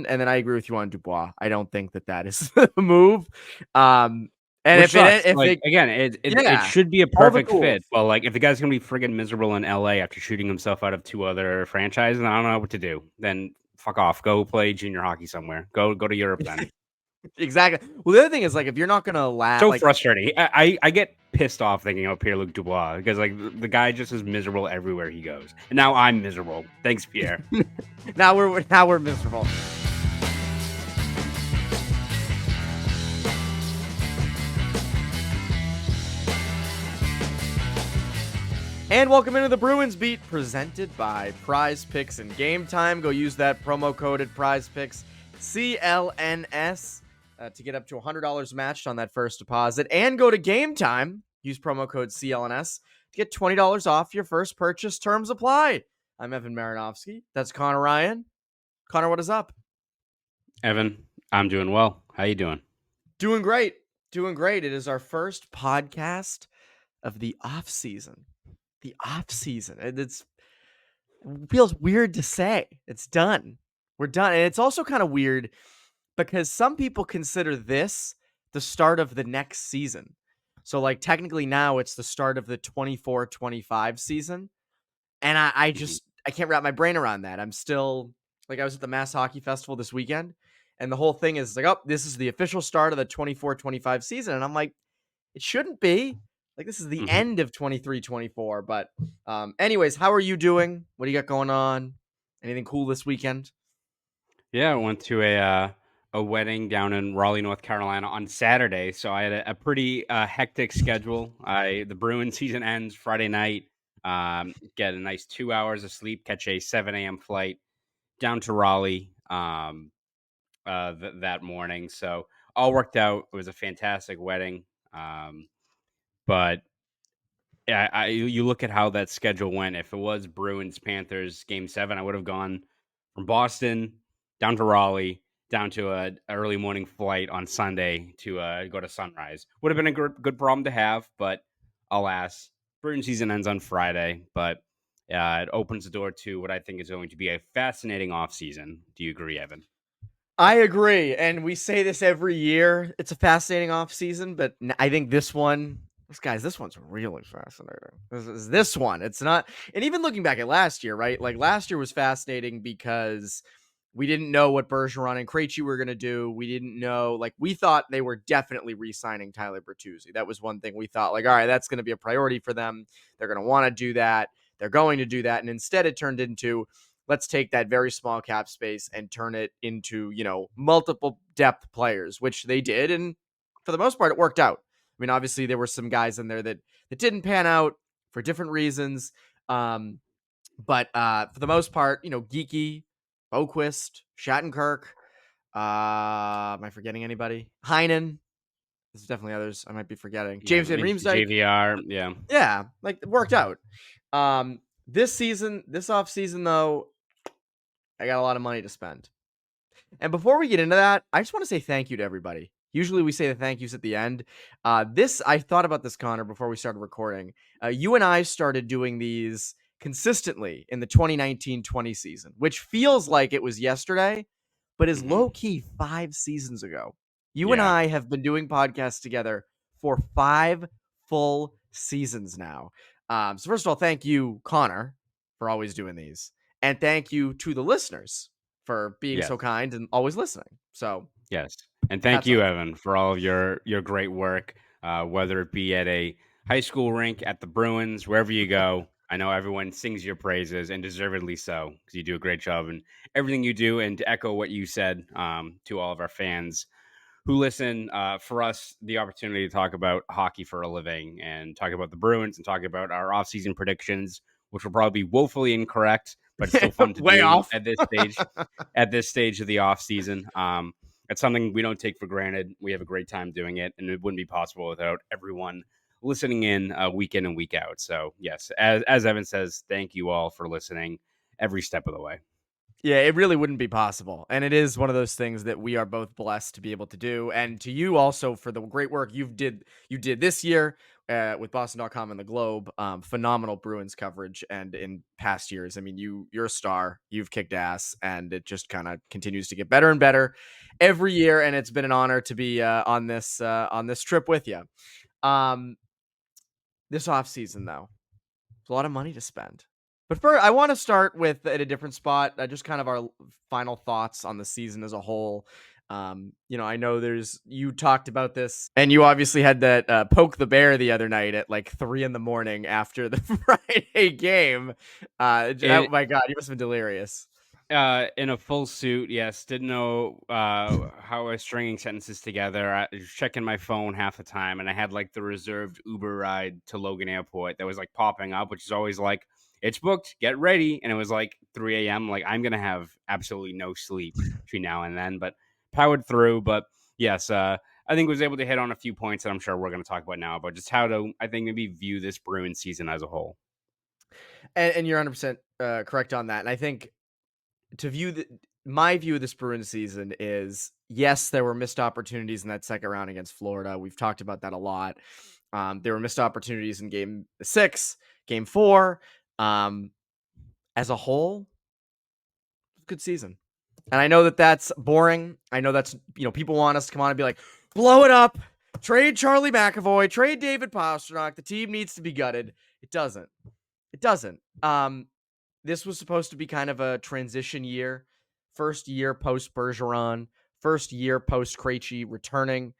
and then I agree with you on Dubois. I don't think that is the move. And Which sucks. if Like, it again, it yeah, should be a all the perfect fit. tools. But like, if the guy's gonna be friggin' miserable in LA after shooting himself out of 2 other franchises, I don't know what to do. Then fuck off. Go play junior hockey somewhere. Go to Europe then. Exactly. Well, the other thing is, like, if you're not gonna So frustrating. I get pissed off thinking of Pierre-Luc Dubois because like the guy just is miserable everywhere he goes. And now I'm miserable. Thanks, Pierre. now we're miserable. And welcome into the Bruins Beat, presented by Prize Picks and Game Time. Go use that promo code at Prize Picks, CLNS, to get up to $100 matched on that first deposit. And go to Game Time, use promo code CLNS to get $20 off your first purchase. Terms apply. I'm Evan Marinofsky. That's Conor Ryan. Conor, what is up? Evan, I'm doing well. How you doing? Doing great. Doing great. It is our first podcast of the off season. The off season. It feels weird to say. It's done. We're done. And it's also kind of weird because some people consider this the start of the next season. So, like, technically now it's the start of the 24-25 season. And I can't wrap my brain around that. I'm still, like, I was at the Mass Hockey Festival this weekend, and the whole thing is like, oh, this is the official start of the 24-25 season. And I'm like, it shouldn't be. Like, this is the end of 23-24. But anyways, how are you doing? What do you got going on? Anything cool this weekend? Yeah, I went to a wedding down in Raleigh, North Carolina on Saturday, so I had a pretty hectic schedule. The Bruins season ends Friday night. Get a nice 2 hours of sleep, catch a 7 a.m. flight down to Raleigh that morning. So all worked out. It was a fantastic wedding. But yeah, you look at how that schedule went. If it was Bruins Panthers Game 7, I would have gone from Boston down to Raleigh, down to a early morning flight on Sunday to go to Sunrise. Would have been a good problem to have, but alas, Bruins season ends on Friday. But it opens the door to what I think is going to be a fascinating offseason. Do you agree, Evan? I agree. And we say this every year. It's a fascinating offseason, but I think this one's really fascinating. This one. It's not. And even looking back at last year, right? Like, last year was fascinating because we didn't know what Bergeron and Krejci were going to do. We didn't know, like, we thought they were definitely re-signing Tyler Bertuzzi. That was one thing we thought, like, all right, that's going to be a priority for them. They're going to want to do that. They're going to do that. And instead it turned into, let's take that very small cap space and turn it into, multiple depth players, which they did. And for the most part, it worked out. I mean, obviously there were some guys in there that didn't pan out for different reasons. But for the most part, Geeky, Boquist, Shattenkirk. Am I forgetting anybody? Heinen. There's definitely others I might be forgetting. Yeah, James Van Riemsdyk. JVR, yeah. Yeah, like, it worked out. This off season though, I got a lot of money to spend. And before we get into that, I just want to say thank you to everybody. Usually we say the thank yous at the end. I thought about this, Connor, before we started recording. You and I started doing these consistently in the 2019-20 season, which feels like it was yesterday, but is low-key 5 seasons ago. You and I have been doing podcasts together for 5 full seasons now. So first of all, thank you, Connor, for always doing these. And thank you to the listeners for being so kind and always listening. So yes. And thank you, Evan, for all of your great work, whether it be at a high school rink, at the Bruins, wherever you go. I know everyone sings your praises, and deservedly so, because you do a great job in everything you do. And to echo what you said to all of our fans who listen, for us, the opportunity to talk about hockey for a living and talk about the Bruins and talk about our offseason predictions, which will probably be woefully incorrect, but it's still fun to Way do off. at this stage of the offseason. It's something we don't take for granted. We have a great time doing it, and it wouldn't be possible without everyone listening in week in and week out. So, yes, as Evan says, thank you all for listening every step of the way. Yeah, it really wouldn't be possible. And it is one of those things that we are both blessed to be able to do. And to you also for the great work you did this year with Boston.com and the Globe. Phenomenal Bruins coverage, and in past years, I mean, you're a star. You've kicked ass, and it just kind of continues to get better and better every year. And it's been an honor to be on this trip with you. Um, this off season, though, it's a lot of money to spend. But first, I want to start with at a different spot, just kind of our final thoughts on the season as a whole. I know you talked about this, and you obviously had that poke the bear the other night at like 3 a.m. after the Friday game. Oh It my God, you must have been delirious. In a full suit, yes. Didn't know how I was stringing sentences together. I was checking my phone half the time, and I had like the reserved Uber ride to Logan Airport that was like popping up, which is always like, it's booked, get ready. And it was like 3 a.m. Like, I'm gonna have absolutely no sleep between now and then, but powered through. But yes, I think was able to hit on a few points that I'm sure we're gonna talk about now, about just how to, I think, maybe view this Bruins season as a whole. And you're 100% correct on that. And I think to my view of this Bruins season is, yes, there were missed opportunities in that second round against Florida. We've talked about that a lot. There were missed opportunities in game 6, game 4. As a whole, good season. And I know that that's boring. I know that's, people want us to come on and be like, blow it up, trade Charlie McAvoy, trade David Pastrnak. The team needs to be gutted. It doesn't. It doesn't. This was supposed to be kind of a transition year. First year post Bergeron, first year post Krejci returning.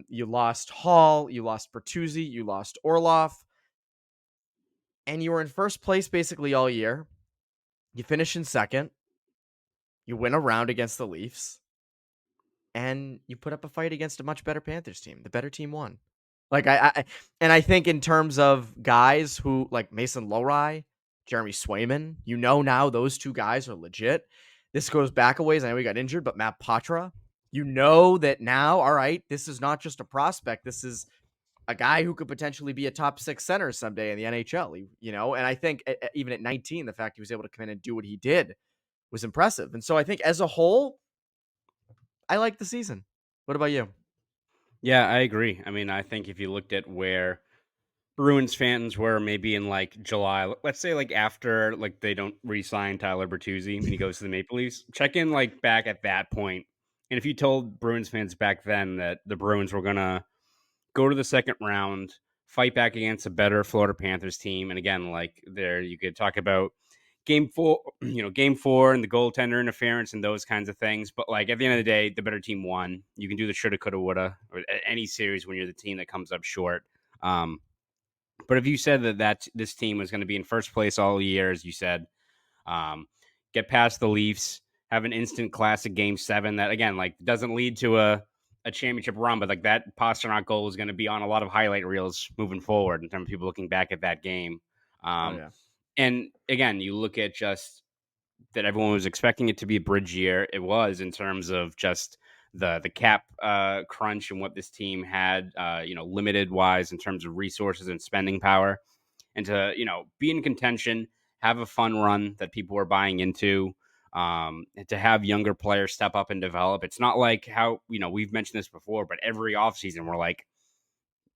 You lost Hall, you lost Bertuzzi, you lost Orlov, and you were in first place basically all year. You finish in second. You win a round against the Leafs, and you put up a fight against a much better Panthers team. The better team won. Like I think in terms of guys who like Mason Lohrei, Jeremy Swayman, now those two guys are legit. This goes back a ways. I know he got injured, but Matt Patra, that now, all right, this is not just a prospect. This is a guy who could potentially be a top 6 center someday in the NHL, and I think even at 19, the fact he was able to come in and do what he did was impressive. And so I think as a whole, I like the season. What about you? Yeah, I agree. I mean, I think if you looked at where Bruins fans were maybe in like July, let's say like after like they don't re-sign Tyler Bertuzzi and he goes to the Maple Leafs, check in like back at that point. And if you told Bruins fans back then that the Bruins were gonna go to the second round, fight back against a better Florida Panthers team, and again, like there you could talk about game 4, game 4 and the goaltender interference and those kinds of things. But like at the end of the day, the better team won. You can do the shoulda, coulda, woulda, or any series when you're the team that comes up short. Um, but if you said that this team was going to be in first place all year, as you said, um, get past the Leafs, have an instant classic game 7 that again like doesn't lead to a championship run, but like that Pastrnak goal is going to be on a lot of highlight reels moving forward in terms of people looking back at that game. Oh Um, yeah. and again, you look at just that everyone was expecting it to be a bridge year. It was in terms of just the cap crunch and what this team had, limited wise in terms of resources and spending power, and to be in contention, have a fun run that people were buying into. And to have younger players step up and develop. It's not like how we've mentioned this before, but every offseason we're like,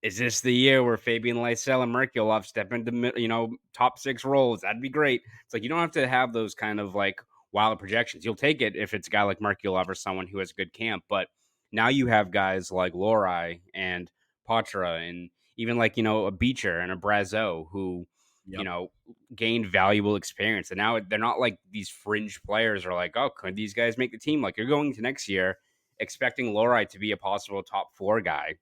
is this the year where Fabian Lysell and Merkulov step into top 6 roles? That'd be great. It's like you don't have to have those kind of like wild projections. You'll take it if it's a guy like Merkulov or someone who has a good camp. But now you have guys like Lohrei and Patra and even like a Beecher and a Brazeau who Yep. gained valuable experience. And now they're not like these fringe players are like, oh, could these guys make the team? Like you're going to next year expecting Lohrei to be a possible top 4 guy.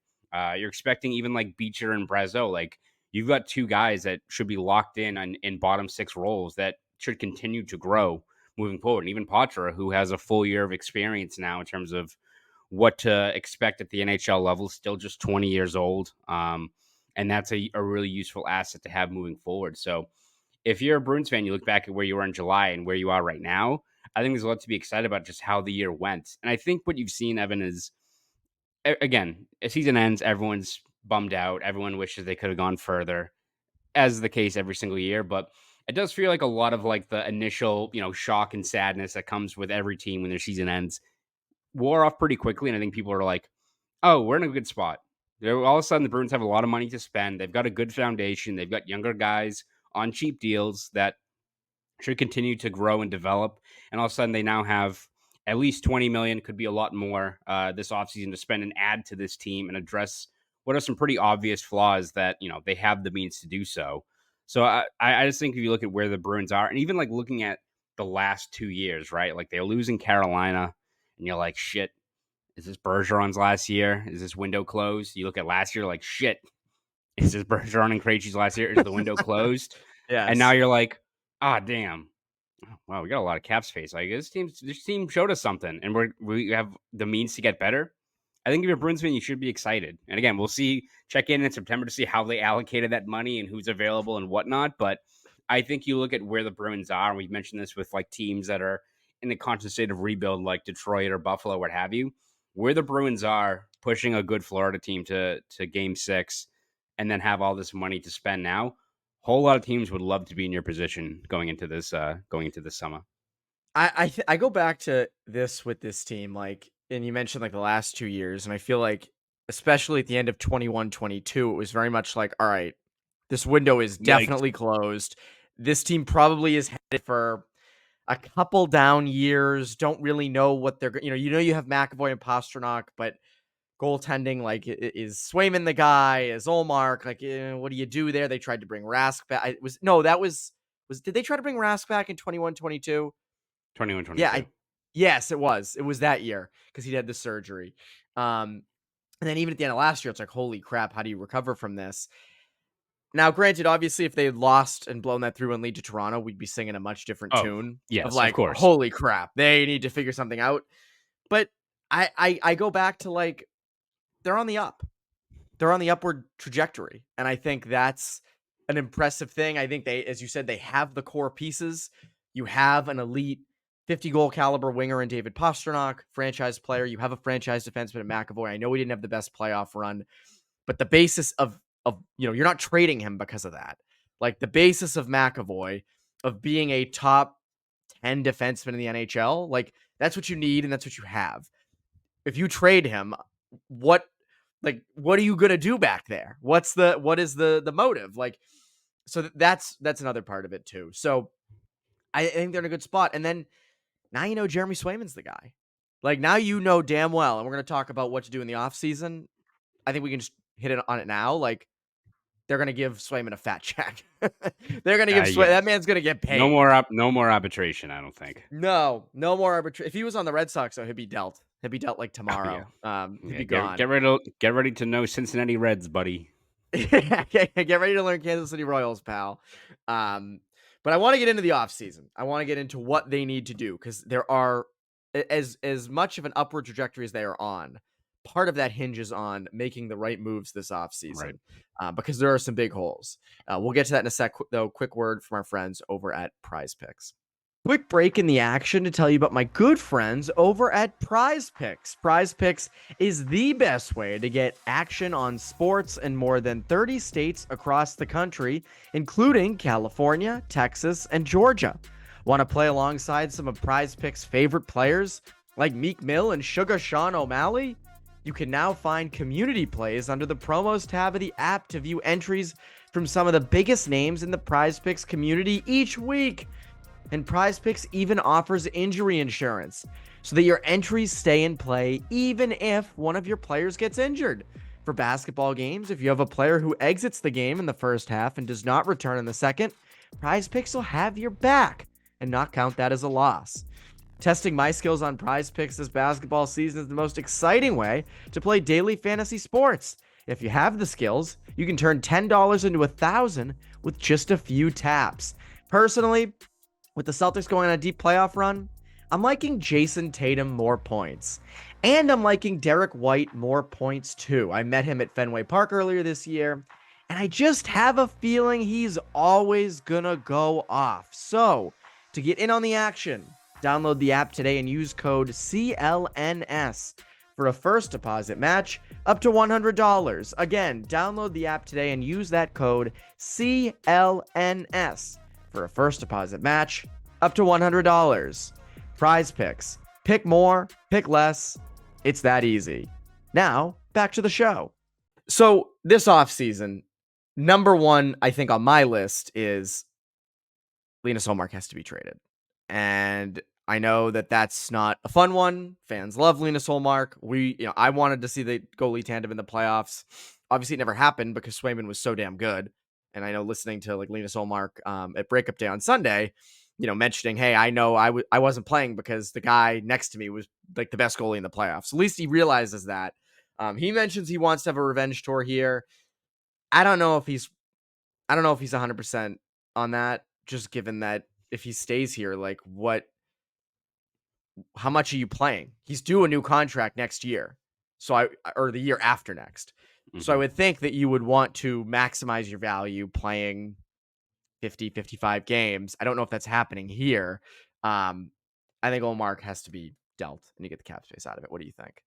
You're expecting even like Beecher and Brazeau. Like you've got 2 guys that should be locked in bottom 6 roles that should continue to grow moving forward. And even Patra, who has a full year of experience now in terms of what to expect at the NHL level, still just 20 years old. And that's a really useful asset to have moving forward. So if you're a Bruins fan, you look back at where you were in July and where you are right now, I think there's a lot to be excited about just how the year went. And I think what you've seen, Evan, is again, a season ends, everyone's bummed out. Everyone wishes they could have gone further, as the case every single year. But it does feel like a lot of like the initial, shock and sadness that comes with every team when their season ends wore off pretty quickly. And I think people are like, oh, we're in a good spot. All of a sudden, the Bruins have a lot of money to spend. They've got a good foundation. They've got younger guys on cheap deals that should continue to grow and develop. And all of a sudden, they now have at least 20 million, could be a lot more this offseason to spend and add to this team and address what are some pretty obvious flaws that, they have the means to do so. So I just think if you look at where the Bruins are, and even like looking at the last 2 years, right? Like they're losing Carolina, and you're like, shit, is this Bergeron's last year? Is this window closed? You look at last year, like, shit, is this Bergeron and Krejci's last year? Is the window closed? And now Yes. you're like, ah, damn. Wow, we got a lot of cap space. Like this team showed us something, and we have the means to get better. I think if you're a Bruins fan, you should be excited. And again, we'll see. Check in September to see how they allocated that money and who's available and whatnot. But I think you look at where the Bruins are, and we've mentioned this with like teams that are in the constant state of rebuild, like Detroit or Buffalo, what have you. Where the Bruins are pushing a good Florida team to Game 6, and then have all this money to spend now. Whole lot of teams would love to be in your position going into this summer. I go back to this with this team, like, and you mentioned like the last 2 years, and I feel like especially at the end of 21-22, it was very much like, all right, this window is Yikes. definitely closed. This team probably is headed for a couple down years. Don't really know what they're, you have McAvoy and Pastrnak, but goaltending, like, is Swayman the guy? Is Ullmark like? What do you do there? They tried to bring Rask back. Did they try to bring Rask back in 21-22? 21, Yeah, 22. yes, it was. It was that year because he had the surgery. And then even at the end of last year, it's like, holy crap, how do you recover from this? Now, granted, obviously, if they had lost and blown that through and lead to Toronto, we'd be singing a much different Oh, tune of yes, of like, course. holy crap, they need to figure something out. But I go back to like, they're on the up. They're on the upward trajectory. And I think that's an impressive thing. I think they, as you said, they have the core pieces. You have an elite 50-goal caliber winger in David Pastrnak, franchise player. You have a franchise defenseman in McAvoy. I know he didn't have the best playoff run, but the basis of you're not trading him because of that. Like the basis of McAvoy of being a top 10 defenseman in the NHL, like that's what you need and that's what you have. If you trade him, what are you gonna do back there? What is the motive? Like, so that's another part of it too. So I think they're in a good spot. And then now Jeremy Swayman's the guy. Like now damn well, and we're gonna talk about what to do in the offseason. I think we can just hit it on it now. Like they're gonna give Swayman a fat check. They're gonna give Yes. that man's gonna get paid. No more arbitration, I don't think. No more arbitration. If he was on the Red Sox, though, he'd be dealt. He'd be dealt like tomorrow. He'd Yeah, be gone. get ready to know Cincinnati Reds, buddy. Get ready to learn Kansas City Royals, pal. But I want to get into the offseason. I want to get into what they need to do because there are as much of an upward trajectory as they are on. Part of that hinges on making the right moves this offseason because there are some big holes. We'll get to that in a sec, though. Quick word from our friends over at Prize Picks. Quick break in the action to tell you about my good friends over at Prize Picks. Prize Picks is the best way to get action on sports in more than 30 states across the country, including California, Texas, and Georgia. Want to play alongside some of Prize Picks' favorite players like Meek Mill and Sugar Sean O'Malley? You can now find community plays under the promos tab of the app to view entries from some of the biggest names in the Prize Picks community each week. And Prize Picks even offers injury insurance so that your entries stay in play even if one of your players gets injured. For basketball games, if you have a player who exits the game in the first half and does not return in the second, Prize Picks will have your back and not count that as a loss. Testing my skills on Prize Picks this basketball season is the most exciting way to play daily fantasy sports. If you have the skills, you can turn $10 into $1,000 with just a few taps. Personally, with the Celtics going on a deep playoff run, I'm liking Jason Tatum more points. And I'm liking Derek White more points too. I met him at Fenway Park earlier this year, and I just have a feeling he's always gonna go off. So, to get in on the action, download the app today and use code CLNS for a first deposit match up to $100. Again, download the app today and use that code CLNS for a first deposit match up to $100. Prize Picks. Pick more, pick less. It's that easy. Now, back to the show. So this offseason, number one, I think on my list is Linus Ullmark has to be traded. And I know that that's not a fun one. Fans love Linus Ullmark. I wanted to see the goalie tandem in the playoffs. Obviously, it never happened because Swayman was so damn good. And I know listening to like Linus Ullmark at Breakup Day on Sunday, mentioning, hey, I know I wasn't playing because the guy next to me was like the best goalie in the playoffs. At least he realizes that. He mentions he wants to have a revenge tour here. I don't know if he's 100% on that, just given that if he stays here, like how much are you playing? He's due a new contract next year. Or the year after next. So I Mhm. would think that you would want to maximize your value playing 50, 55 games. I don't know if that's happening here. I think Olmark has to be dealt and you get the cap space out of it. What do you think?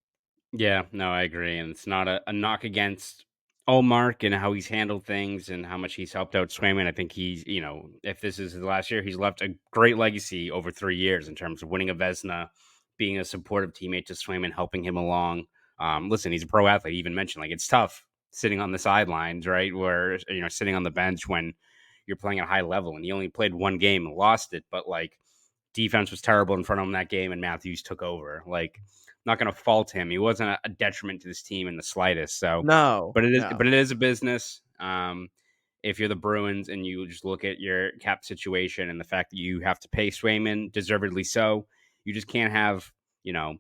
Yeah, no, I agree, and it's not a knock against Olmark and how he's handled things and how much he's helped out Swayman. I think he's, if this is his last year, he's left a great legacy over 3 years in terms of winning a Vezina, being a supportive teammate to Swayman, helping him along. Listen, he's a pro athlete. He even mentioned, like, it's tough sitting on the sidelines, right? Where, sitting on the bench when you're playing at a high level, and he only played 1 game and lost it, but, like, defense was terrible in front of him that game, and Matthews took over. Like, not going to fault him. He wasn't a detriment to this team in the slightest. So, No, but no. it is a business. If you're the Bruins and you just look at your cap situation and the fact that you have to pay Swayman, deservedly so, you just can't have, you know,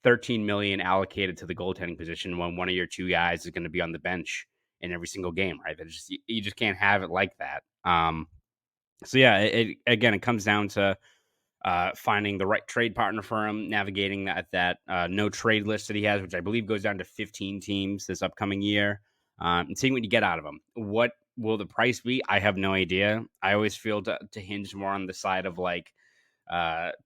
13 million allocated to the goaltending position when one of your 2 guys is going to be on the bench in every single game, right? That just you just can't have it like that. So yeah, it comes down to finding the right trade partner for him, navigating that no trade list that he has, which I believe goes down to 15 teams this upcoming year, and seeing what you get out of him. What will the price be? I have no idea. I always feel to hinge more on the side of like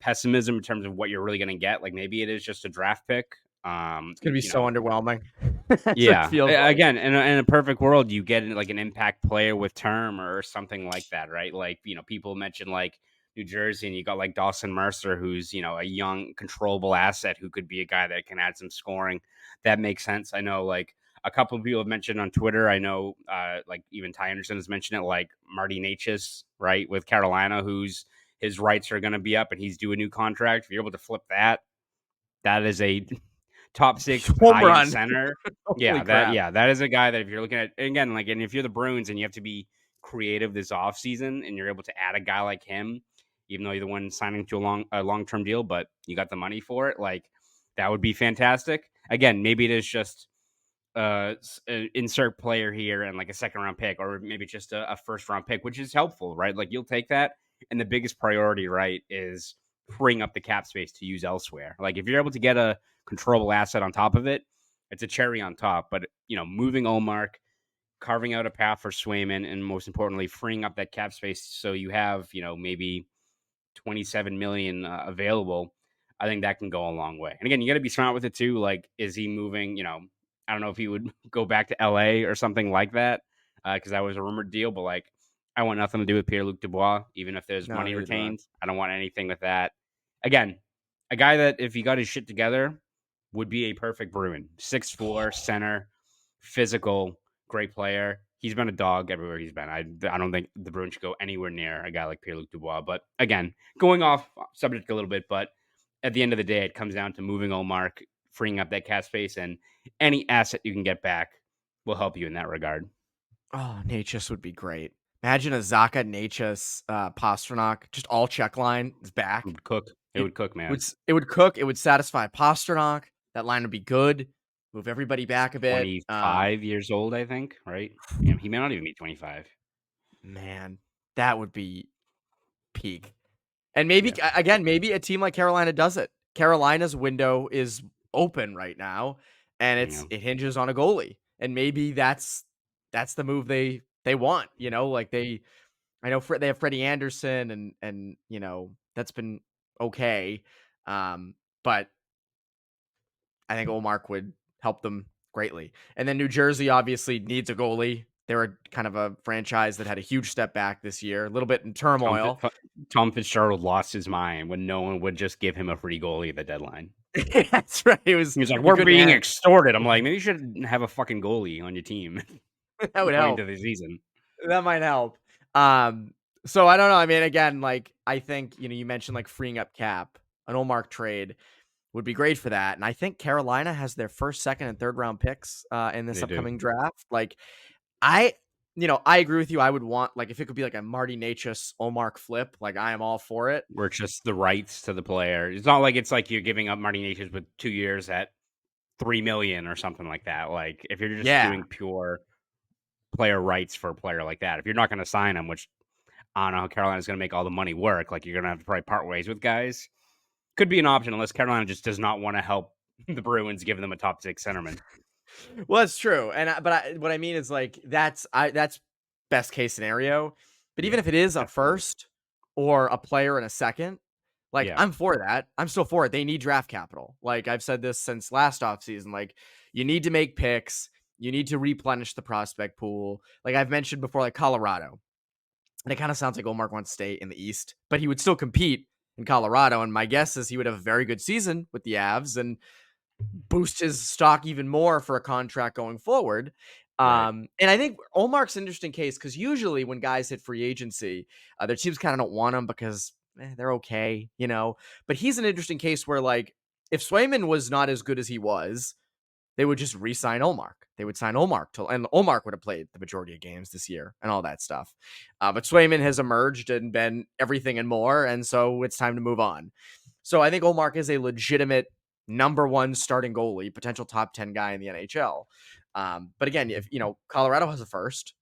pessimism in terms of what you're really going to get. Like maybe it is just a draft pick. It's going to be so underwhelming. That's what it Yeah. feels like. Again, in a perfect world, you get like an impact player with term or something like that, right? Like, people mention like New Jersey and you got like Dawson Mercer, who's, a young, controllable asset who could be a guy that can add some scoring. That makes sense. I know like a couple of people have mentioned on Twitter. I know like even Ty Anderson has mentioned it, like Marty Necas, right, with Carolina, who's his rights are going to be up and he's due a new contract. If you're able to flip that, that is a top 6 Home high-end run. center. Holy crap. That is a guy that if you're looking at again, like, and if you're the Bruins and you have to be creative this offseason and you're able to add a guy like him, even though you're the one signing to a long-term deal, but you got the money for it, like, that would be fantastic. Again, maybe it is just insert player here and like a second round pick, or maybe just a first round pick, which is helpful, right? Like you'll take that. And the biggest priority, right, is freeing up the cap space to use elsewhere. Like if you're able to get a controllable asset on top of it, it's a cherry on top. But moving Olmark, carving out a path for Swayman, and most importantly, freeing up that cap space so you have maybe 27 million available. I think that can go a long way. And again, you got to be smart with it too. Like, is he moving? I don't know if he would go back to LA or something like that because that was a rumored deal. But like, I want nothing to do with Pierre-Luc Dubois, even if there's No, money neither do I. retained. I don't want anything with that. Again, a guy that if he got his shit together would be a perfect Bruin. 6'4", center, physical, great player. He's been a dog everywhere he's been. I don't think the Bruins should go anywhere near a guy like Pierre-Luc Dubois. But again, going off subject a little bit, but at the end of the day, it comes down to moving Olmark, freeing up that cap space, and any asset you can get back will help you in that regard. Oh, Natchez would be great. Imagine a Zaka, Natchez, Pasternak, just all check line is It back. would cook. It It would cook, man. it would cook. It would satisfy Pasternak. That line would be good. Move everybody He's back a bit. 25 years old, I think, right? He may not even be 25. Man, that would be peak. And maybe Yeah. again, maybe a team like Carolina does it. Carolina's window is open right now, and You know, it hinges on a goalie. And maybe that's the move they want. Like I know they have Freddie Anderson, and that's been okay. But I think Olmark would help them greatly. And then New Jersey obviously needs a goalie. They're kind of a franchise that had a huge step back this year, a little bit in Tom, turmoil. Tom Fitzgerald lost his mind when no one would just give him a free goalie at the deadline. That's right. It was He was like, he "We're couldn't being hang. extorted." I'm like, maybe you should have a fucking goalie on your team That would going help. into the season. That might help. Um, so I don't know. I mean, again, like I think you mentioned like freeing up cap. An Ullmark trade would be great for that. And I think Carolina has their first, second, and third round picks in this They do. upcoming draft. Like I, I agree with you. I would want like if it could be like a Marty Necas Ullmark flip, like I am all for it. Where it's just the rights to the player. It's not like it's like you're giving up Marty Natchez with 2 years at 3 million or something like that. Like if you're just Yeah. doing pure player rights for a player like that, if you're not going to sign him, which I don't know how Carolina's going to make all the money work, like you're going to have to probably part ways with guys. Could be an option unless Carolina just does not want to help the Bruins, giving them a top 6 centerman. Well, it's true. What I mean is like that's best case scenario. But even Yeah, if it is a absolutely. first or a player and a second, like Yeah, I'm for that. I'm still for it. They need draft capital. Like I've said this since last offseason. Like you need to make picks. You need to replenish the prospect pool. Like I've mentioned before, like Colorado. And it kind of sounds like Omar wants to stay in the East, but he would still compete in Colorado. And my guess is he would have a very good season with the Avs and boost his stock even more for a contract going forward. right. And I think Olmark's an interesting case because usually when guys hit free agency, their teams kind of don't want them because they're okay, But he's an interesting case where, like, if Swayman was not as good as he was, they would just re-sign Ullmark. They would sign Ullmark and Ullmark would have played the majority of games this year and all that stuff. But Swayman has emerged and been everything and more, and so it's time to move on. So I think Ullmark is a legitimate number one starting goalie, potential top 10 guy in the NHL. But again, if Colorado has a first,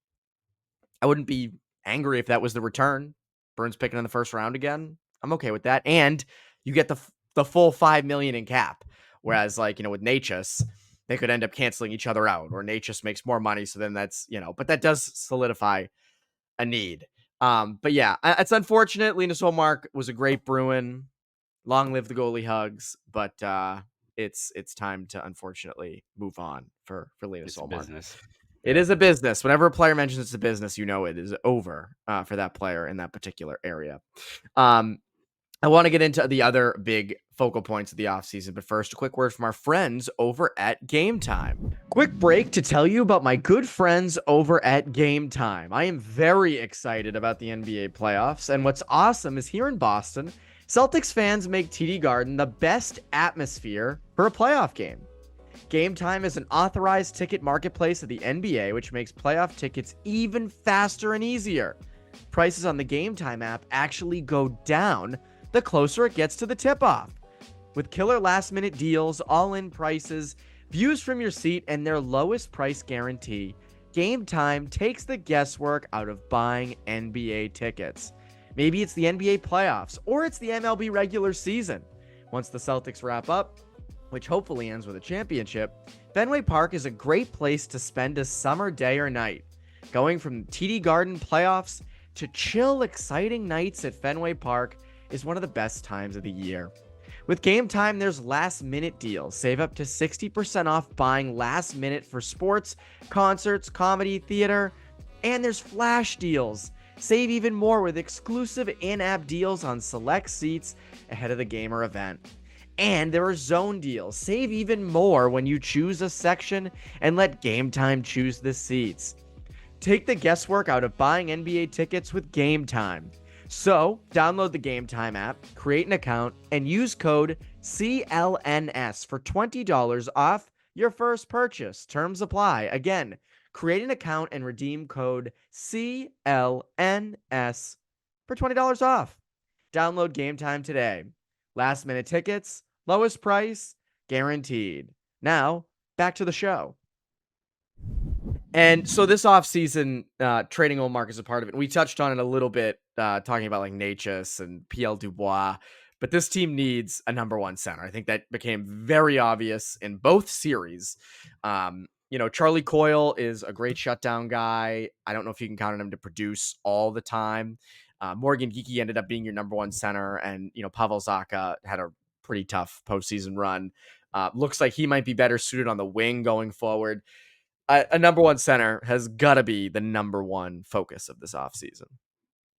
I wouldn't be angry if that was the return. Burns picking in the first round again. I'm okay with that. And you get the full $5 million in cap. Whereas like, with Necas, they could end up canceling each other out, or Necas makes more money. So then that's, but that does solidify a need. But yeah, it's unfortunate. Linus Ullmark was a great Bruin. Long live the goalie Hugs, but it's time to unfortunately move on for Linus It's a Ullmark. business. It Yeah. is a business. Whenever a player mentions it's a business, it is over for that player in that particular area. I want to get into the other big focal points of the offseason, but first, a quick word from our friends over at Game Time. Quick break to tell you about my good friends over at Game Time. I am very excited about the NBA playoffs, and what's awesome is here in Boston, Celtics fans make TD Garden the best atmosphere for a playoff game. Game Time is an authorized ticket marketplace of the NBA, which makes playoff tickets even faster and easier. Prices on the Game Time app actually go down the closer it gets to the tip-off. With killer last-minute deals, all-in prices, views from your seat, and their lowest price guarantee, Game Time takes the guesswork out of buying NBA tickets. Maybe it's the NBA playoffs, or it's the MLB regular season. Once the Celtics wrap up, which hopefully ends with a championship, Fenway Park is a great place to spend a summer day or night. Going from TD Garden playoffs to chill, exciting nights at Fenway Park is one of the best times of the year. With Game Time, there's last-minute deals. Save up to 60% off buying last minute for sports, concerts, comedy, theater, and there's flash deals. Save even more with exclusive in-app deals on select seats ahead of the game or event. And there are zone deals. Save even more when you choose a section and let Game Time choose the seats. Take the guesswork out of buying NBA tickets with Game Time. So, download the Game Time app, create an account, and use code CLNS for $20 off your first purchase. Terms apply. Again, create an account and redeem code CLNS for $20 off. Download Game Time today. Last minute tickets, lowest price, guaranteed. Now, back to the show. And so this offseason, trading Ullmark is a part of it. We touched on it a little bit, talking about like Necas and PL Dubois, but this team needs a number one center. I think that became very obvious in both series. Charlie Coyle is a great shutdown guy. I don't know if you can count on him to produce all the time. Morgan Geekie ended up being your number one center, and Pavel Zacha had a pretty tough postseason run. Looks like he might be better suited on the wing going forward. A number one center has got to be the number one focus of this offseason.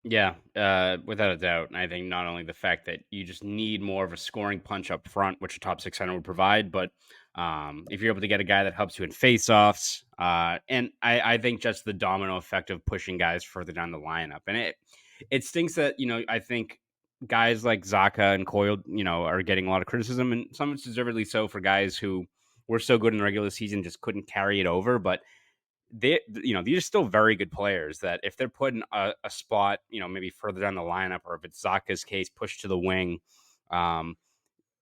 Yeah, without a doubt. And I think not only the fact that you just need more of a scoring punch up front, which a top six center would provide, but if you're able to get a guy that helps you in faceoffs, and I think just the domino effect of pushing guys further down the lineup, and it stinks that I think guys like Zaka and Coyle are getting a lot of criticism, and some deservedly so for guys who were so good in the regular season just couldn't carry it over, but these are still very good players that if they're put in a spot, maybe further down the lineup, or if it's Zaka's case, pushed to the wing, um,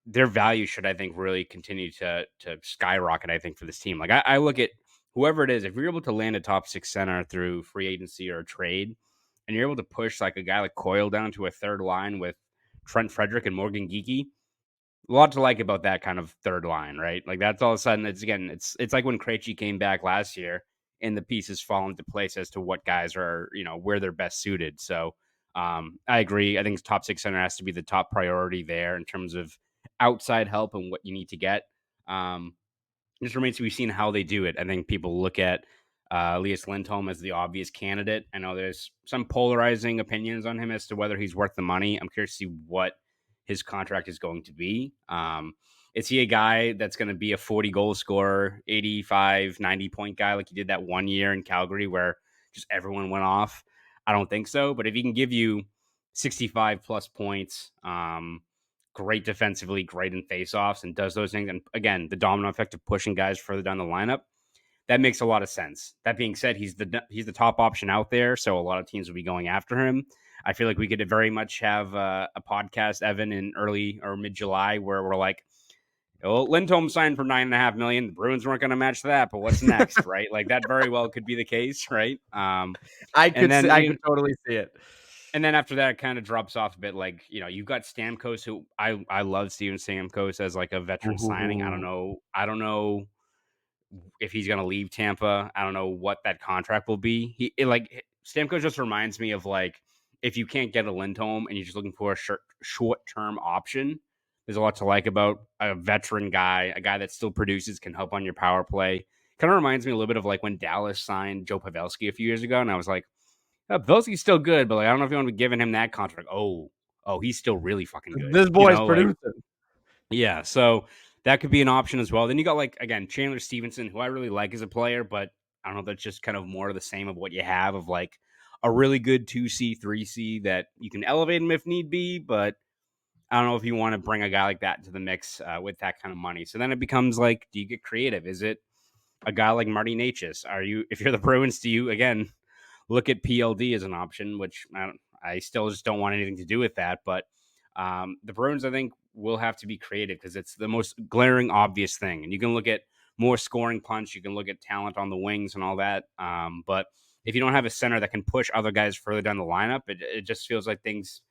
their value should, I think, really continue to skyrocket, I think, for this team. Like I look at whoever it is, if you're able to land a top six center through free agency or a trade, and you're able to push like a guy like Coyle down to a third line with Trent Frederick and Morgan Geeky, a lot to like about that kind of third line, right? Like that's all of a sudden it's like when Krejci came back last year and the pieces fall into place as to what guys are, where they're best suited. So I agree. I think top six center has to be the top priority there in terms of outside help and what you need to get. It just remains to be seen how they do it. I think people look at Elias Lindholm as the obvious candidate. I know there's some polarizing opinions on him as to whether he's worth the money. I'm curious to see what his contract is going to be. Is he a guy that's going to be a 40 goal scorer, 85, 90 point guy like he did that 1 year in Calgary where just everyone went off? I don't think so. But if he can give you 65 plus points, great defensively, great in faceoffs, and does those things. And again, the domino effect of pushing guys further down the lineup, that makes a lot of sense. That being said, he's the top option out there, so a lot of teams will be going after him. I feel like we could very much have a podcast, Evan, in early or mid July, where we're like, "Well, Lindholm signed for $9.5 million. The Bruins weren't going to match that, but what's next?" Right? Like that very well could be the case, right? And then I could totally see it. and then after that, it kind of drops off a bit. Like you've got Stamkos, who I love Steven Stamkos as like a veteran signing. I don't Ooh. know. I don't know if he's going to leave Tampa. I don't know what that contract will be. Stamkos just reminds me of like if you can't get a Lindholm and you're just looking for a short term option. There's a lot to like about a veteran guy, a guy that still produces, can help on your power play. Kind of reminds me a little bit of like when Dallas signed Joe Pavelski a few years ago, and I was like, Pavelski's still good, but like I don't know if you want to be giving him that contract. Oh, he's still really fucking good. This boy's producing. Yeah, so that could be an option as well. Then you got like again Chandler Stevenson, who I really like as a player, but I don't know. That's just kind of more of the same of what you have of like a really good 2C, 3C that you can elevate him if need be, but I don't know if you want to bring a guy like that to the mix with that kind of money. So then it becomes like, do you get creative? Is it a guy like Marty Natchez? If you're the Bruins, do you again look at PLD as an option, which I still just don't want anything to do with that. But the Bruins, I think, will have to be creative because it's the most glaring, obvious thing. And you can look at more scoring punch, you can look at talent on the wings and all that. But if you don't have a center that can push other guys further down the lineup, it just feels like things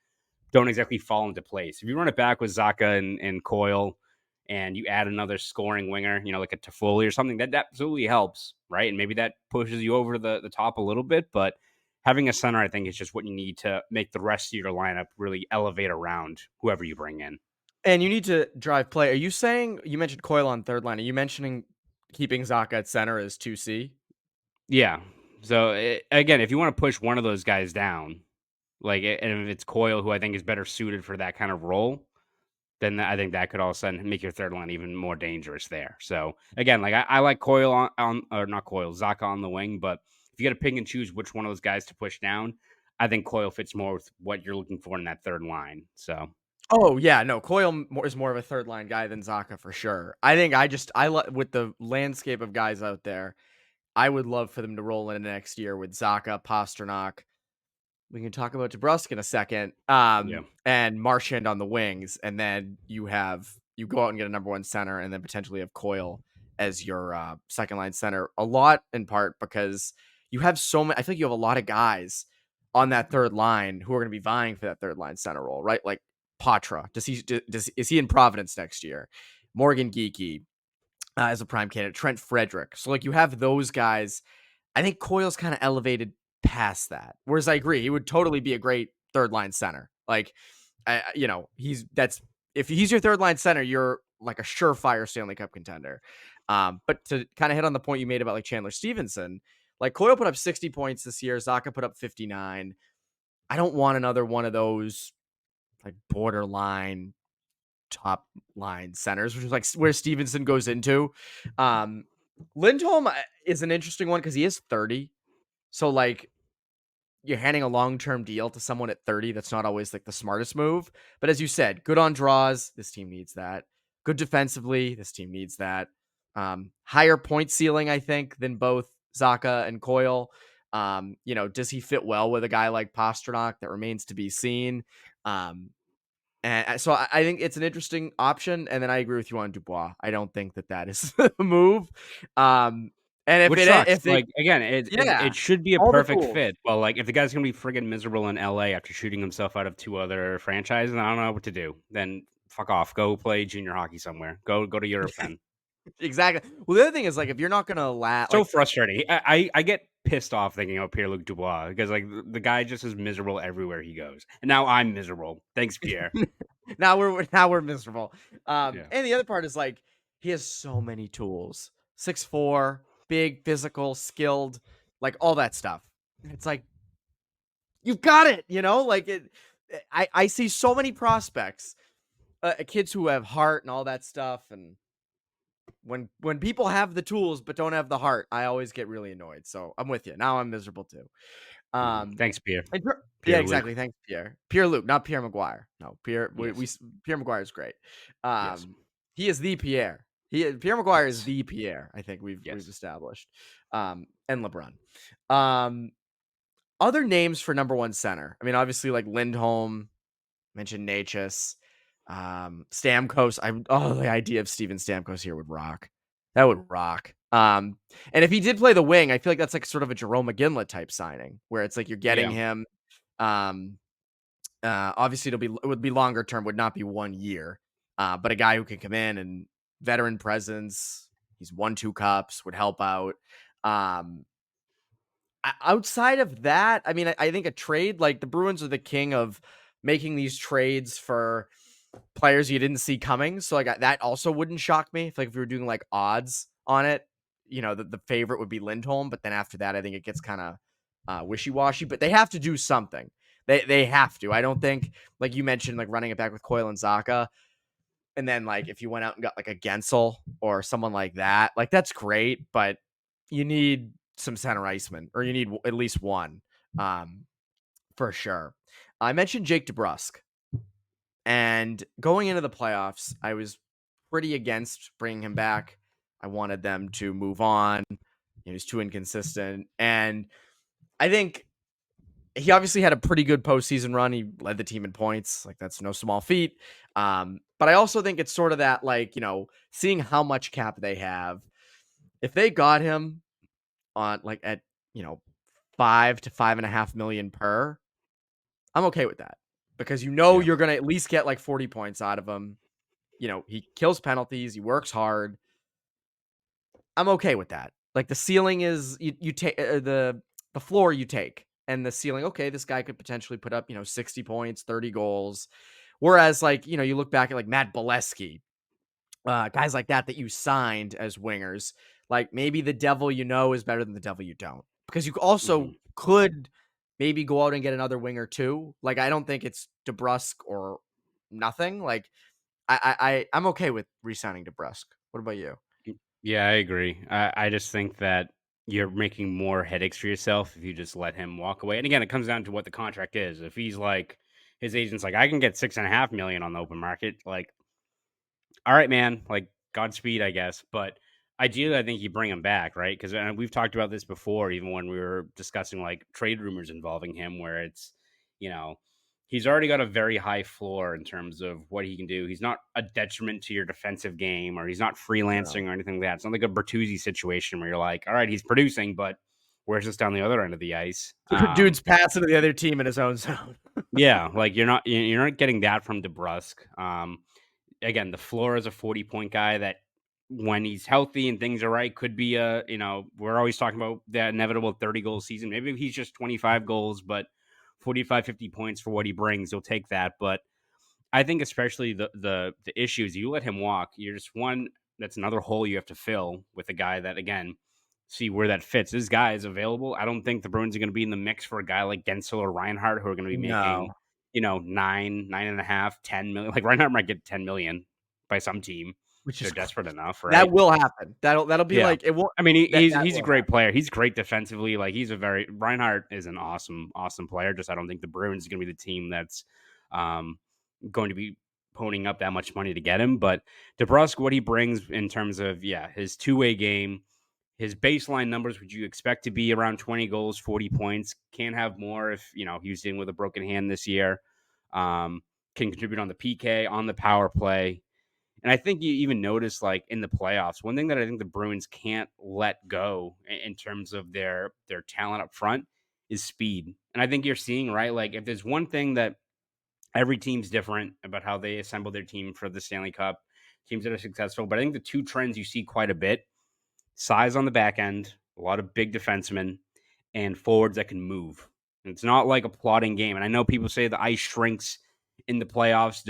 don't exactly fall into place. If you run it back with Zaka and Coyle, and you add another scoring winger, like a Toffoli or something, that absolutely helps, right? And maybe that pushes you over the top a little bit, but having a center, I think, is just what you need to make the rest of your lineup really elevate around whoever you bring in. And you need to drive play. Are you saying you mentioned Coyle on third line? Are you mentioning keeping Zaka at center as 2C? Yeah. So again, if you want to push one of those guys down, and if it's Coyle, who I think is better suited for that kind of role, then I think that could all of a sudden make your third line even more dangerous there. So again, like I like Coyle on or not Coyle, Zaka on the wing, but if you got to pick and choose which one of those guys to push down, I think Coyle fits more with what you're looking for in that third line. So Oh yeah, no, Coyle is more of a third line guy than Zaka for sure. I think with the landscape of guys out there, I would love for them to roll in next year with Zaka, Pasternak. We can talk about DeBrusk in a second. yeah, And Marchand on the wings, and then you go out and get a number one center, and then potentially have Coyle as your second line center. A lot in part because you have so many. I think you have a lot of guys on that third line who are going to be vying for that third line center role, right? Like Patra, is he in Providence next year? Morgan Geeky as a prime candidate, Trent Frederick. So like you have those guys. I think Coyle's kind of elevated past that. Whereas I agree, he would totally be a great third line center. Like, if he's your third line center, you're like a surefire Stanley Cup contender. But to kind of hit on the point you made about like Chandler Stevenson, like Coyle put up 60 points this year, Zaka put up 59. I don't want another one of those like borderline top line centers, which is like where Stevenson goes into. Um, Lindholm is an interesting one because he is 30. So like you're handing a long-term deal to someone at 30. That's not always like the smartest move. But as you said, good on draws. This team needs that. Good defensively. This team needs that. Higher point ceiling, I think, than both Zaka and Coyle. Does he fit well with a guy like Pastrnak? That remains to be seen. And so I think it's an interesting option. And then I agree with you on Dubois. I don't think that is the move. And Which sucks. if they, Like, again, it yeah, should be a all the perfect tools. fit. Well, like, if the guy's gonna be friggin' miserable in LA after shooting himself out of 2 other franchises, then I don't know what to do. Then fuck off. Go play junior hockey somewhere. Go to Europe then. Exactly. Well, the other thing is like if you're not gonna allow So like frustrating. I get pissed off thinking of Pierre-Luc Dubois because, like, the guy just is miserable everywhere he goes. And now I'm miserable. Thanks, Pierre. now we're miserable. Yeah. And the other part is like he has so many tools. 6'4", big, physical, skilled, like all that stuff. It's like you've got it, like it. I see so many prospects, kids who have heart and all that stuff, and when people have the tools but don't have the heart, I always get really annoyed. So I'm with you. Now I'm miserable too. Mhm. Um, Thanks, Pierre. yeah, Pierre-Luc. exactly. Thanks, Pierre. Pierre Luke, not Pierre Maguire. No, Pierre. Yes. Pierre Maguire is great. Yes. He is the Pierre. Pierre Maguire is Yes. the Pierre. I think we've Yes. established. And LeBron. Um, Other names for number one center. I mean, obviously like Lindholm, mentioned Natchez, Stamkos. The idea of Steven Stamkos here would rock. That would rock. And if he did play the wing, I feel like that's like sort of a Jerome McGinley type signing, where it's like you're getting Yeah. him. Um, Obviously it would be longer term, would not be 1 year. But a guy who can come in and veteran presence. He's won 2 cups, would help out. Um, Outside of that, I mean, I think a trade like the Bruins are the king of making these trades for players you didn't see coming. So like that also wouldn't shock me if we were doing like odds on it. The favorite would be Lindholm, but then after that, I think it gets kind of wishy washy. But they have to do something. They have to. I don't think like you mentioned like running it back with Coyle and Zaka, and then like if you went out and got like a Gensel or someone like that, like that's great, but you need some center iceman or you need at least one, um, for sure. I mentioned Jake DeBrusk. And going into the playoffs, I was pretty against bringing him back. I wanted them to move on. He's too inconsistent. And I think he obviously had a pretty good postseason run. He led the team in points. Like, that's no small feat. But I also think it's sort of that, like, seeing how much cap they have. If they got him on, like, at, 5 to 5.5 million per, I'm okay with that because Yeah. you're going to at least get like 40 points out of him. He kills penalties. He works hard. I'm okay with that. Like the ceiling is you take the floor you take, and the ceiling. Okay, this guy could potentially put up 60 points, 30 goals. Whereas like you look back at like Matt Bolesky, guys like that you signed as wingers. Like maybe the devil is better than the devil you don't, because you also Mhm. could maybe go out and get another winger too. Like I don't think it's DeBrusk or nothing. Like I'm okay with re-signing DeBrusk. What about you? Yeah, I agree. I just think that you're making more headaches for yourself if you just let him walk away. And again, it comes down to what the contract is. If he's like, his agent's like, I can get 6.5 million on the open market. Like, all right, man. Like, Godspeed, I guess. But ideally, I think you bring him back, right? Because we've talked about this before, even when we were discussing like trade rumors involving him, where it's, you know, he's already got a very high floor in terms of what he can do. He's not a detriment to your defensive game, or he's not No. freelancing or anything like that. It's not like a Bertuzzi situation where you're like, all right, he's producing, but where's this down the other end of the ice? Dude's passing to the other team in his own zone. Yeah, like you're not getting that from DeBrusk. Again, the floor is a 40-point guy that when he's healthy and things are right, could be we're always talking about that inevitable 30 goal season. Maybe if he's just 25 goals, but 45, 50 points for what he brings, he'll take that. But I think especially the issue is you let him walk. You're just one, that's another hole you have to fill with a guy that, again, see where that fits. This guy is available. I don't think the Bruins are going to be in the mix for a guy like Gensel or Reinhardt, who are going to be making, No, 9.5, 10 million. Like Reinhardt might get 10 million by some team which if is they're desperate enough, that right? will happen. That'll be Yeah. like it won't. I mean, That he's a will great happen. player. He's great defensively. Like Reinhardt is an awesome player. Just I don't think the Bruins is going to be the team that's um, going to be ponying up that much money to get him. But DeBrusk, what he brings in terms of his two-way game, his baseline numbers, would you expect to be around 20 goals, 40 points? Can have more if he was dealing with a broken hand this year. Um, can contribute on the PK, on the power play. And I think you even notice, like in the playoffs, one thing that I think the Bruins can't let go in terms of their talent up front is speed. And I think you're seeing, right, like if there's one thing that every team's different about how they assemble their team for the Stanley Cup, teams that are successful. But I think the two trends you see quite a bit: size on the back end, a lot of big defensemen, and forwards that can move. It's not like a plodding game. And I know people say the ice shrinks in the playoffs,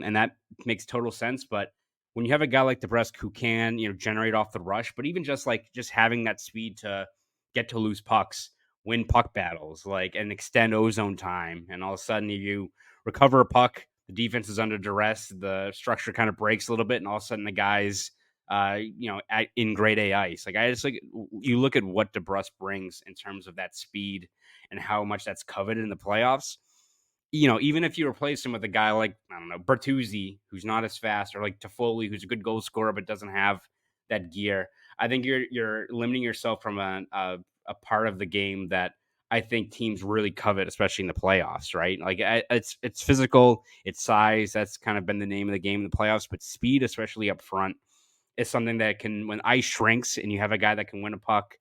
and that makes total sense. But when you have a guy like DeBrusk who can, generate off the rush, but even just having that speed to get to loose pucks, win puck battles, like and extend ozone time, and all of a sudden you recover a puck, the defense is under duress, the structure kind of breaks a little bit, and all of a sudden the guys in grade A ice. Like I just like you look at what DeBrusk brings in terms of that speed and how much that's coveted in the playoffs. Even if you replace him with a guy like, I don't know, Bertuzzi, who's not as fast, or like Toffoli, who's a good goal scorer but doesn't have that gear, I think you're limiting yourself from a part of the game that I think teams really covet, especially in the playoffs, right? Like it's physical, it's size. That's kind of been the name of the game in the playoffs, but speed, especially up front, is something that can, when ice shrinks and you have a guy that can win a puck,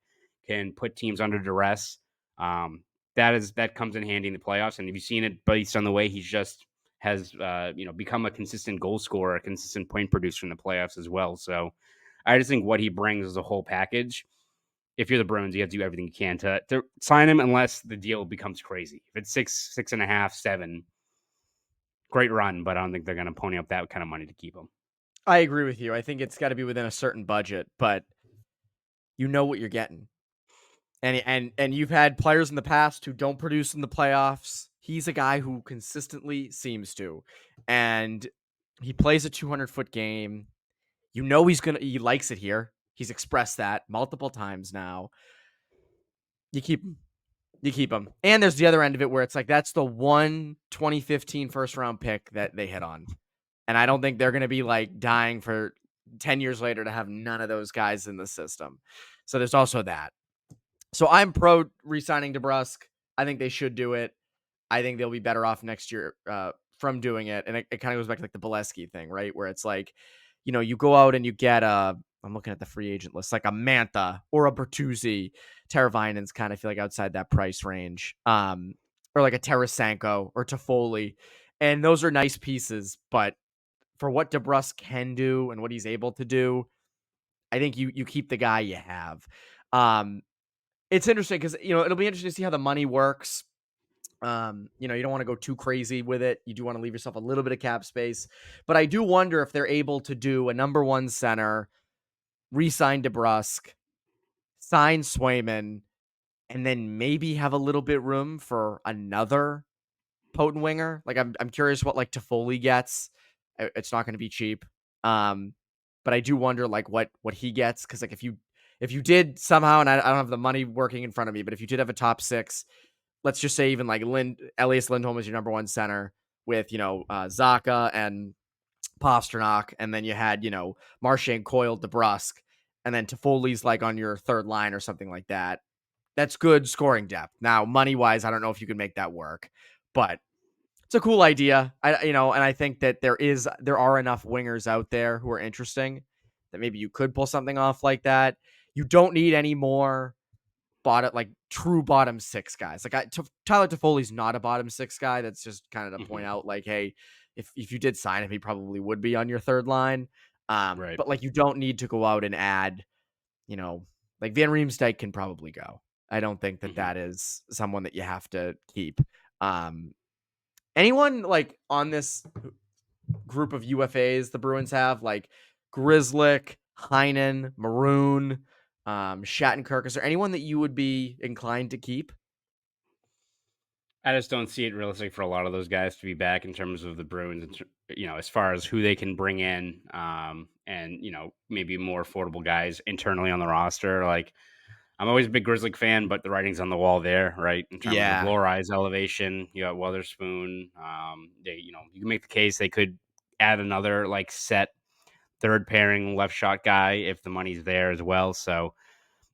can put teams under duress. Um, that comes in handy in the playoffs. And have you seen it based on the way he's just has become a consistent goal scorer, a consistent point producer in the playoffs as well. So I just think what he brings is a whole package. If you're the Bruins, you have to do everything you can to sign him, unless the deal becomes crazy. If it's 6.5, 7, great run, but I don't think they're going to pony up that kind of money to keep him. I agree with you. I think it's got to be within a certain budget, but you know what you're getting. And you've had players in the past who don't produce in the playoffs. He's a guy who consistently seems to. And he plays a 200-foot game. You know he likes it here. He's expressed that multiple times now. You keep him. You keep him. And there's the other end of it where it's like that's the one 2015 first round pick that they hit on. And I don't think they're going to be like dying for 10 years later to have none of those guys in the system. So there's also that. So I'm pro re-signing DeBrusk. I think they should do it. I think they'll be better off next year from doing it. And it kind of goes back to like the Bolesky thing, right? Where it's like, you go out and you get I'm looking at the free agent list, like a Mantha or a Bertuzzi. Teravainen's kind of feel like outside that price range. Or like a Tarasenko or Toffoli. And those are nice pieces, but for what DeBrusk can do and what he's able to do, I think you keep the guy you have. It's interesting because it'll be interesting to see how the money works. You don't want to go too crazy with it. You do want to leave yourself a little bit of cap space, but I do wonder if they're able to do a number one center, re-sign DeBrusk, sign Swayman, and then maybe have a little bit room for another potent winger. Like I'm curious what like Toffoli gets. It's not going to be cheap. But I do wonder like what he gets, because like if you did somehow, and I don't have the money working in front of me, but if you did have a top six, let's just say even like Elias Lindholm is your number one center with Zaka and Pasternak, and then you had Marchand, Coyle, DeBrusk, and then Toffoli's like on your third line or something like that. That's good scoring depth. Now, money wise, I don't know if you can make that work, but it's a cool idea. And I think that there are enough wingers out there who are interesting that maybe you could pull something off like that. You don't need any more true bottom six guys. Tyler Toffoli's not a bottom six guy. That's just kind of to point out, like, hey, if you did sign him, he probably would be on your third line. Right. But like you don't need to go out and add, like Van Riemsdyk can probably go. I don't think that is someone that you have to keep. Anyone like on this group of UFAs the Bruins have, like Grizzlick, Heinen, Maroon, Shattenkirk. Is there anyone that you would be inclined to keep? I just don't see it realistic for a lot of those guys to be back in terms of the Bruins, as far as who they can bring in, and maybe more affordable guys internally on the roster. Like, I'm always a big Grizzly fan, but the writing's on the wall there, right? In terms of Yeah. Lorai's elevation, you got Weatherspoon. You can make the case they could add another like set third pairing left shot guy if the money's there as well. So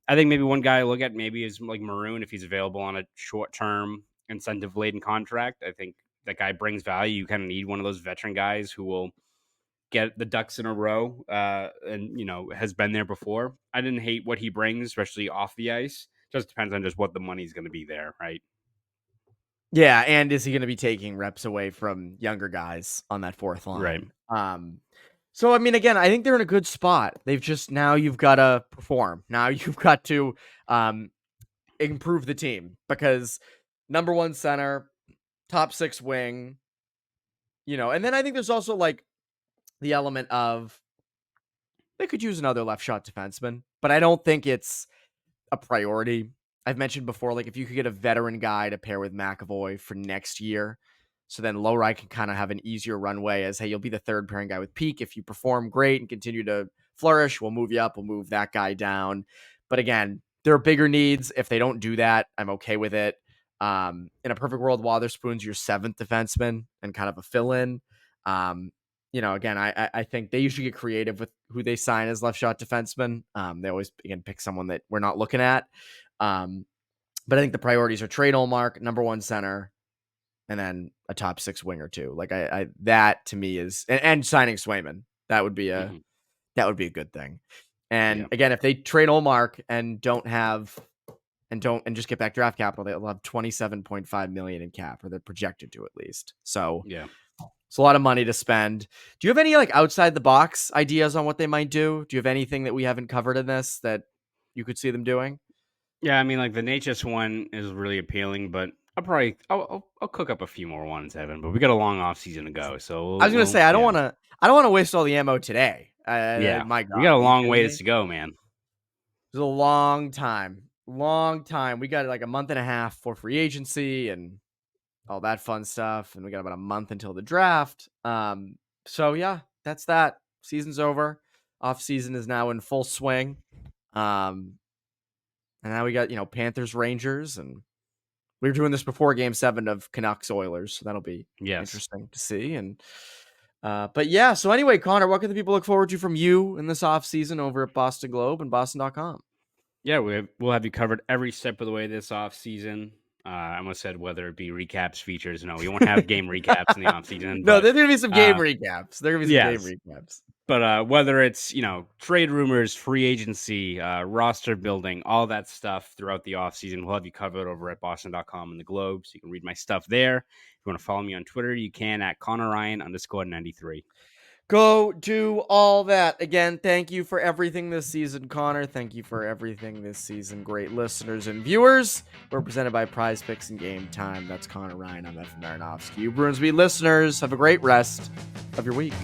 I think maybe one guy I look at maybe is like Maroon if he's available on a short term incentive laden contract. I think that guy brings value. You kind of need one of those veteran guys who will get the ducks in a row, and has been there before. I didn't hate what he brings, especially off the ice. Just depends on just what the money's going to be there, right? Yeah, and is he going to be taking reps away from younger guys on that fourth Right. line? So I mean, again, I think they're in a good spot. They've just now you've got to perform. Now you've got to improve the team because number one center, top six wing, and then I think there's also like the element of they could use another left shot defenseman, but I don't think it's a priority. I've mentioned before, like if you could get a veteran guy to pair with McAvoy for next year, so then Lowry can kind of have an easier runway as, hey, you'll be the third pairing guy with Peak. If you perform great and continue to flourish, we'll move you up. We'll move that guy down. But again, there are bigger needs. If they don't do that, I'm okay with it. In a perfect world, Wotherspoon's your seventh defenseman and kind of a fill-in. Again, I think they usually get creative with who they sign as left shot defensemen. They always, again, pick someone that we're not looking at. But I think the priorities are trade Ullmark, number one center, and then a top six winger too. Like I that to me is and signing Swayman. That would be a good thing. And again, if they trade Ullmark and just get back draft capital, they'll have $27.5 million in cap, or they're projected to at least. So it's a lot of money to spend. Do you have any like outside the box ideas on what they might do? Do you have anything that we haven't covered in this that you could see them doing? Yeah, I mean, like the Natchez one is really appealing, but I'll cook up a few more ones, Evan. But we got a long off season to go, so I was gonna say I don't want to waste all the ammo today. Yeah, My God, we got a are you long kidding ways me? to go, man. It's a long time. Long time. We got like a month and a half for free agency and all that fun stuff. And we got about a month until the draft. So yeah, that's that. Season's over. Off season is now in full swing. And now we got, Panthers, Rangers, and we were doing this before game 7 of Canucks Oilers. So that'll be interesting to see. And but yeah, so anyway, Connor, what can the people look forward to from you in this off season over at Boston Globe and Boston.com? Yeah, we'll have you covered every step of the way this off season. I almost said whether it be recaps, features. No, we won't have game recaps in the off season. No, there's gonna be some game recaps. Game recaps. But whether it's trade rumors, free agency, roster building, all that stuff throughout the off season, we'll have you covered over at Boston.com and the Globe, so you can read my stuff there. If you want to follow me on Twitter, you can at Conor Ryan _93. Go do all that. Again, thank you for everything this season, Connor. Thank you for everything this season. Great listeners and viewers. We're presented by Prize Picks and Game Time. That's Conor Ryan. I'm Evan Marinofsky. You Bruins Beat listeners, have a great rest of your week.